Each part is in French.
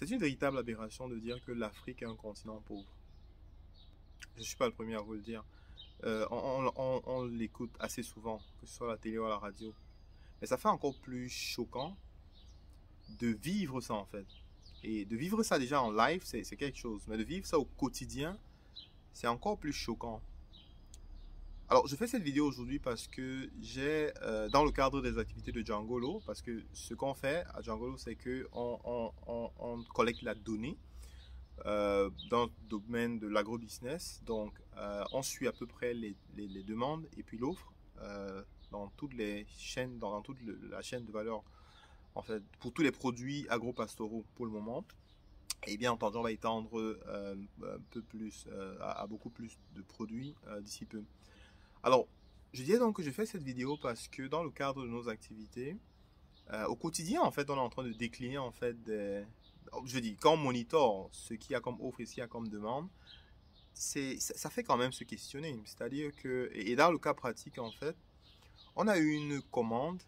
C'est une véritable aberration de dire que l'Afrique est un continent pauvre. Je ne suis pas le premier à vous le dire. On l'écoute assez souvent, que ce soit à la télé ou à la radio. Mais ça fait encore plus choquant de vivre ça en fait. Et de vivre ça déjà en live, c'est quelque chose. Mais de vivre ça au quotidien, c'est encore plus choquant. Alors, je fais cette vidéo aujourd'hui parce que dans le cadre des activités de Djangolo, parce que ce qu'on fait à Djangolo, c'est que on collecte la donnée dans le domaine de l'agrobusiness. Donc, on suit à peu près les demandes et puis l'offre dans toutes les chaînes, dans toute la chaîne de valeur, en fait, pour tous les produits agro-pastoraux pour le moment. Et bien entendu, on va étendre un peu plus, à beaucoup plus de produits d'ici peu. Alors, je disais donc que je fais cette vidéo parce que dans le cadre de nos activités, au quotidien, en fait, on est en train de décliner, en fait, je dis, quand on monitore ce qu'il y a comme offre et ce qu'il y a comme demande, ça fait quand même se questionner. C'est-à-dire que, et dans le cas pratique, en fait, on a eu une commande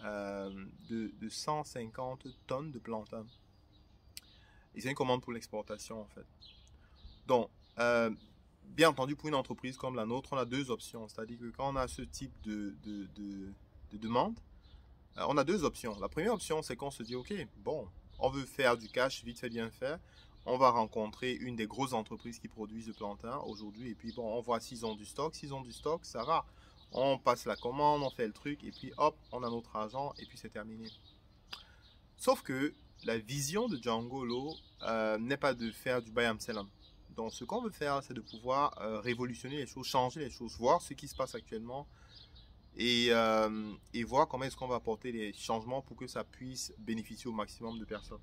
de 150 tonnes de plantain. Et c'est une commande pour l'exportation, en fait. Donc, bien entendu, pour une entreprise comme la nôtre, on a deux options. C'est-à-dire que quand on a ce type de demande, on a deux options. La première option, c'est qu'on se dit, OK, bon, on veut faire du cash, vite fait, bien fait. On va rencontrer une des grosses entreprises qui produisent le plantain aujourd'hui. Et puis, bon, on voit s'ils ont du stock. S'ils ont du stock, ça va. On passe la commande, on fait le truc. Et puis, hop, on a notre argent. Et puis, c'est terminé. Sauf que la vision de Djangolo n'est pas de faire du buy and sell. Donc, ce qu'on veut faire, c'est de pouvoir révolutionner les choses, changer les choses, voir ce qui se passe actuellement et voir comment est-ce qu'on va apporter les changements pour que ça puisse bénéficier au maximum de personnes.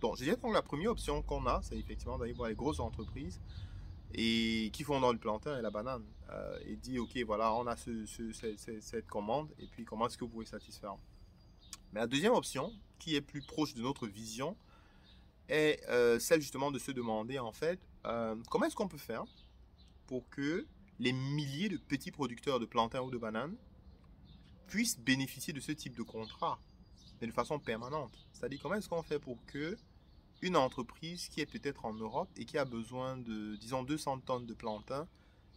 Donc, je dirais donc la première option qu'on a, c'est effectivement d'aller voir les grosses entreprises et qui font dans le plantain et la banane et dire, OK, voilà, on a cette commande et puis comment est-ce que vous pouvez satisfaire. Mais la deuxième option, qui est plus proche de notre vision, est celle justement de se demander en fait comment est-ce qu'on peut faire pour que les milliers de petits producteurs de plantain ou de bananes puissent bénéficier de ce type de contrat, mais de façon permanente. C'est-à-dire comment est-ce qu'on fait pour que une entreprise qui est peut-être en Europe et qui a besoin de, disons, 200 tonnes de plantain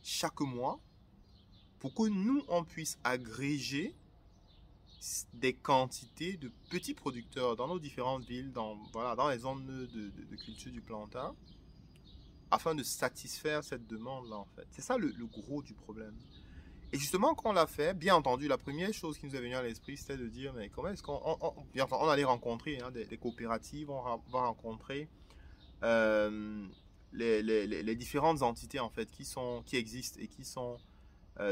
chaque mois, pour que nous, on puisse agréger des quantités de petits producteurs dans nos différentes villes, voilà, dans les zones de culture du plantain, afin de satisfaire cette demande-là, en fait. C'est ça le gros du problème. Et justement, quand on l'a fait, bien entendu, la première chose qui nous est venue à l'esprit, c'était de dire, mais comment est-ce on allait rencontrer des coopératives, on va rencontrer les différentes entités, en fait, qui existent et qui sont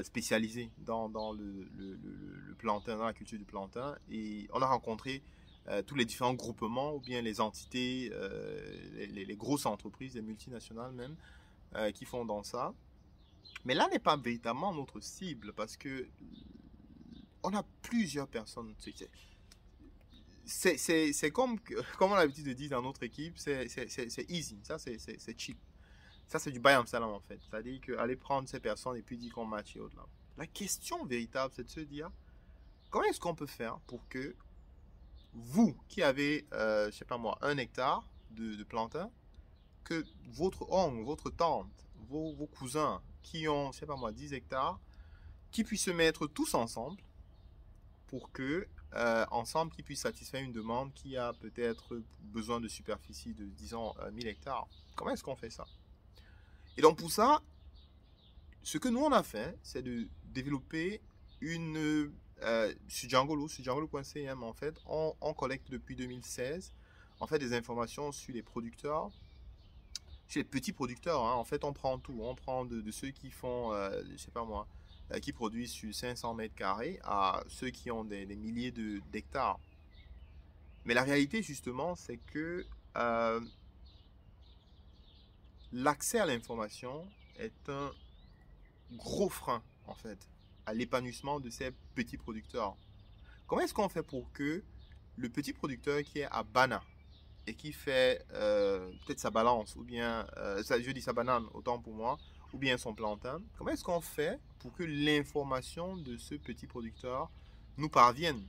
spécialisées dans le plantain, dans la culture du plantain. Et on a rencontré tous les différents groupements ou bien les entités, les grosses entreprises, les multinationales même, qui font dans ça. Mais là n'est pas véritablement notre cible parce que on a plusieurs personnes. C'est comme on a l'habitude de dire dans notre équipe, c'est easy, ça c'est cheap. Ça c'est du buy and sell en fait. C'est-à-dire qu'aller prendre ces personnes et puis dire qu'on match et autres là. La question véritable c'est de se dire comment est-ce qu'on peut faire pour que vous qui avez, je sais pas moi, 1 hectare de plantain, que votre oncle, votre tante, vos cousins qui ont, je sais pas moi, 10 hectares, qui puissent se mettre tous ensemble pour que, ensemble, qu'ils puissent satisfaire une demande qui a peut-être besoin de superficie de, disons, 1000 hectares. Comment est-ce qu'on fait ça? Et donc, pour ça, ce que nous, on a fait, c'est de développer sur Djangolo, sur Djangolo.cm, en fait, on collecte depuis 2016, en fait, des informations sur les producteurs, chez les petits producteurs, hein, en fait, on prend tout. On prend de ceux qui font, je sais pas moi, qui produisent sur 500 mètres carrés à ceux qui ont des milliers d'hectares. Mais la réalité, justement, c'est que l'accès à l'information est un gros frein, en fait, à l'épanouissement de ces petits producteurs. Comment est-ce qu'on fait pour que le petit producteur qui est à Bana, et qui fait peut-être sa balance, ou bien, je dis sa banane, autant pour moi, ou bien son plantain, comment est-ce qu'on fait pour que l'information de ce petit producteur nous parvienne?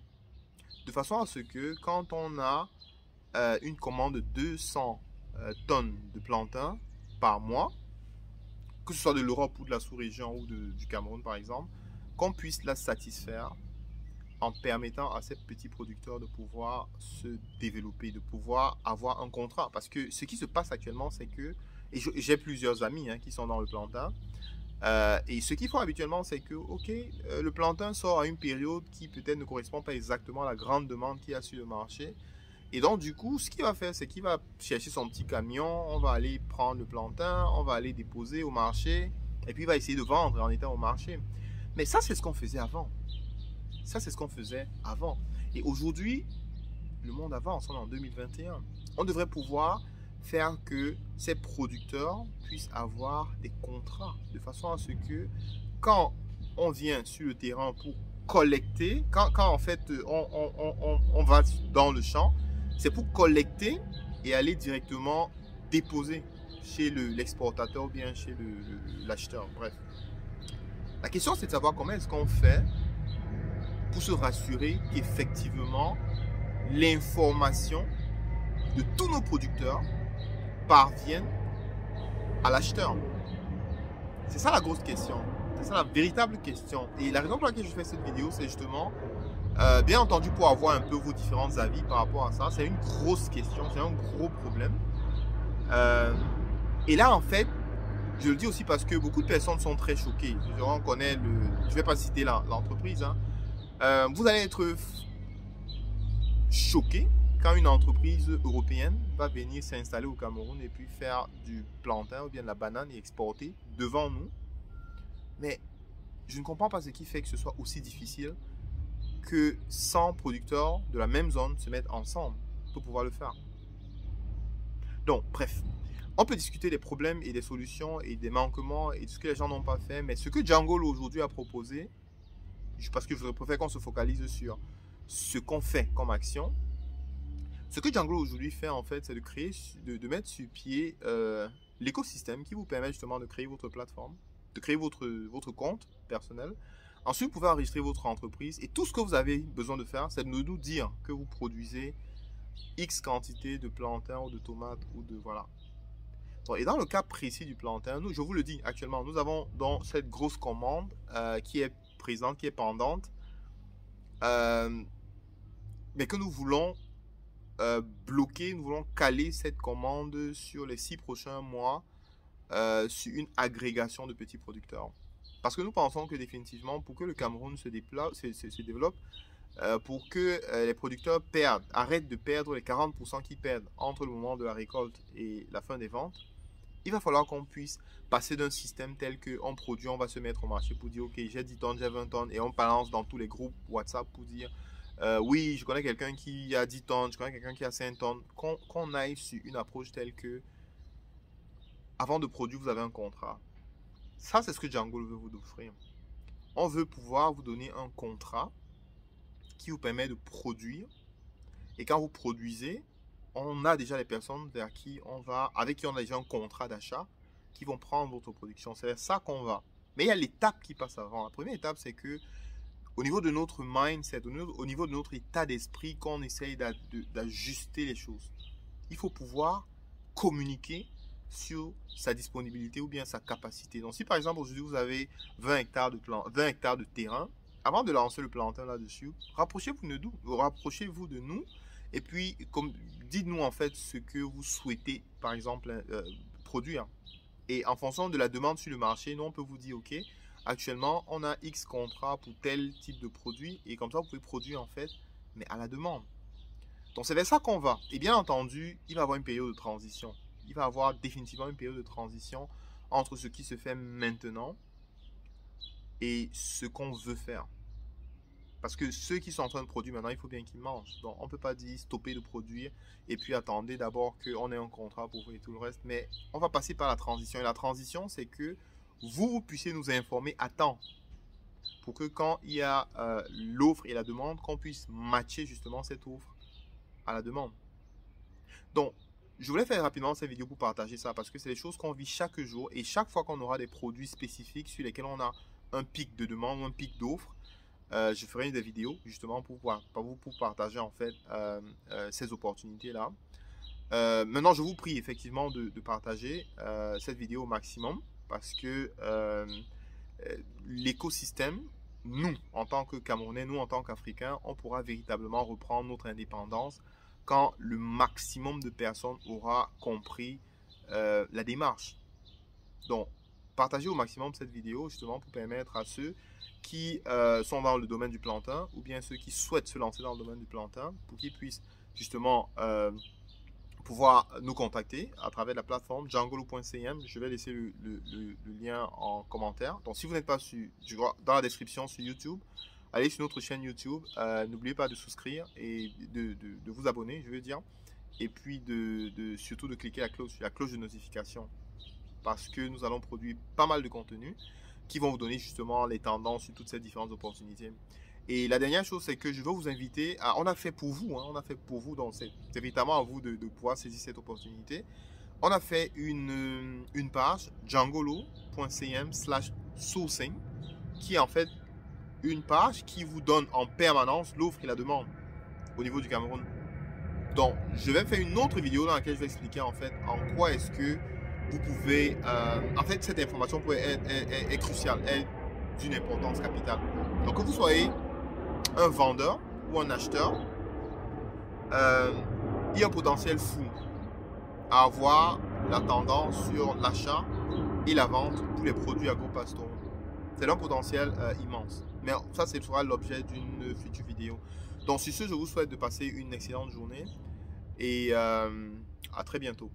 De façon à ce que quand on a une commande de 200 tonnes de plantain par mois, que ce soit de l'Europe ou de la sous-région ou du Cameroun par exemple, qu'on puisse la satisfaire en permettant à ces petits producteurs de pouvoir se développer, de pouvoir avoir un contrat. Parce que ce qui se passe actuellement, c'est que, et j'ai plusieurs amis qui sont dans le plantain, et ce qu'ils font habituellement, c'est que, ok, le plantain sort à une période qui peut-être ne correspond pas exactement à la grande demande qu'il y a sur le marché. Et donc, du coup, ce qu'il va faire, c'est qu'il va chercher son petit camion, on va aller prendre le plantain, on va aller déposer au marché, et puis il va essayer de vendre en étant au marché. Mais ça, c'est ce qu'on faisait avant. Ça, c'est ce qu'on faisait avant. Et aujourd'hui, le monde avance, on est en 2021. On devrait pouvoir faire que ces producteurs puissent avoir des contrats de façon à ce que quand on vient sur le terrain pour collecter, quand en fait on va dans le champ, c'est pour collecter et aller directement déposer chez l'exportateur ou bien chez l'acheteur. Bref. La question, c'est de savoir comment est-ce qu'on fait pour se rassurer qu'effectivement l'information de tous nos producteurs parviennent à l'acheteur. C'est ça la grosse question. C'est ça la véritable question. Et la raison pour laquelle je fais cette vidéo, c'est justement, bien entendu, pour avoir un peu vos différents avis par rapport à ça. C'est une grosse question, c'est un gros problème. Et là, en fait, je le dis aussi parce que beaucoup de personnes sont très choquées. On connaît je ne vais pas citer l'entreprise. Vous allez être choqué quand une entreprise européenne va venir s'installer au Cameroun et puis faire du plantain ou bien de la banane et exporter devant nous. Mais je ne comprends pas ce qui fait que ce soit aussi difficile que 100 producteurs de la même zone se mettent ensemble pour pouvoir le faire. Donc, bref, on peut discuter des problèmes et des solutions et des manquements et de ce que les gens n'ont pas fait. Mais ce que Jungle aujourd'hui a proposé, parce que je préfère qu'on se focalise sur ce qu'on fait comme action. Ce que Jungle aujourd'hui fait en fait, c'est de créer, de mettre sur pied l'écosystème qui vous permet justement de créer votre plateforme, de créer votre compte personnel. Ensuite, vous pouvez enregistrer votre entreprise et tout ce que vous avez besoin de faire, c'est de nous dire que vous produisez X quantité de plantain ou de tomates ou de voilà. Bon, et dans le cas précis du plantain, nous, je vous le dis actuellement, nous avons dans cette grosse commande qui est présente, qui est pendante, mais que nous voulons bloquer, nous voulons caler cette commande sur les 6 prochains mois sur une agrégation de petits producteurs. Parce que nous pensons que définitivement, pour que le Cameroun se développe, pour que les producteurs arrêtent de perdre les 40% qu'ils perdent entre le moment de la récolte et la fin des ventes, il va falloir qu'on puisse passer d'un système tel qu'on produit, on va se mettre au marché pour dire ok, j'ai 10 tonnes, j'ai 20 tonnes et on balance dans tous les groupes WhatsApp pour dire oui, je connais quelqu'un qui a 10 tonnes, je connais quelqu'un qui a 5 tonnes, qu'on aille sur une approche telle que avant de produire, vous avez un contrat. Ça, c'est ce que Jungle veut vous offrir. On veut pouvoir vous donner un contrat qui vous permet de produire. Et quand vous produisez, on a déjà les personnes vers qui on va, avec qui on a déjà un contrat d'achat, qui vont prendre votre production. C'est vers ça qu'on va. Mais il y a l'étape qui passe avant. La première étape, c'est que au niveau de notre mindset, au niveau de notre état d'esprit, qu'on essaye d'ajuster les choses. Il faut pouvoir communiquer sur sa disponibilité ou bien sa capacité. Donc, si par exemple aujourd'hui vous avez 20 hectares de terrain, avant de lancer le plantain là-dessus, rapprochez-vous de nous et puis dites-nous en fait ce que vous souhaitez par exemple produire. Et en fonction de la demande sur le marché, nous on peut vous dire ok, actuellement on a X contrats pour tel type de produit et comme ça vous pouvez produire en fait, mais à la demande. Donc c'est vers ça qu'on va. Et bien entendu, il va y avoir une période de transition. Il va y avoir définitivement une période de transition entre ce qui se fait maintenant et ce qu'on veut faire. Parce que ceux qui sont en train de produire maintenant, il faut bien qu'ils mangent. Donc on ne peut pas dire stopper de produire et puis attendez d'abord qu'on ait un contrat pour faire tout le reste. Mais on va passer par la transition. Et la transition, c'est que vous puissiez nous informer à temps. Pour que quand il y a l'offre et la demande, qu'on puisse matcher justement cette offre à la demande. Donc, je voulais faire rapidement cette vidéo pour partager ça parce que c'est des choses qu'on vit chaque jour et chaque fois qu'on aura des produits spécifiques sur lesquels on a un pic de demande ou un pic d'offres, je ferai des vidéos justement pour partager en fait ces opportunités-là. Maintenant, je vous prie effectivement de partager cette vidéo au maximum parce que l'écosystème, nous, en tant que Camerounais, nous, en tant qu'Africains, on pourra véritablement reprendre notre indépendance quand le maximum de personnes aura compris la démarche. Donc, partagez au maximum cette vidéo justement pour permettre à ceux qui sont dans le domaine du plantain ou bien ceux qui souhaitent se lancer dans le domaine du plantain pour qu'ils puissent justement pouvoir nous contacter à travers la plateforme djangolo.cm. Je vais laisser le lien en commentaire. Donc, si vous n'êtes pas dans la description sur YouTube, allez sur notre chaîne YouTube. N'oubliez pas de souscrire et de vous abonner, je veux dire. Et puis, surtout de cliquer la cloche de notification. Parce que nous allons produire pas mal de contenus qui vont vous donner justement les tendances sur toutes ces différentes opportunités. Et la dernière chose, c'est que je veux vous inviter à... On a fait pour vous, hein, on a fait pour vous, donc c'est évidemment à vous de pouvoir saisir cette opportunité. On a fait une page, djangolo.cm/sourcing, qui est en fait une page qui vous donne en permanence l'offre et la demande au niveau du Cameroun. Donc, je vais faire une autre vidéo dans laquelle je vais expliquer en fait en quoi est-ce que vous pouvez... en fait, cette information est cruciale, est d'une importance capitale. Donc, que vous soyez un vendeur ou un acheteur, il y a un potentiel fou à avoir la tendance sur l'achat et la vente pour les produits agro-pastoraux. C'est un potentiel immense. Mais ça, ce sera l'objet d'une future vidéo. Donc, sur ce, je vous souhaite de passer une excellente journée et à très bientôt.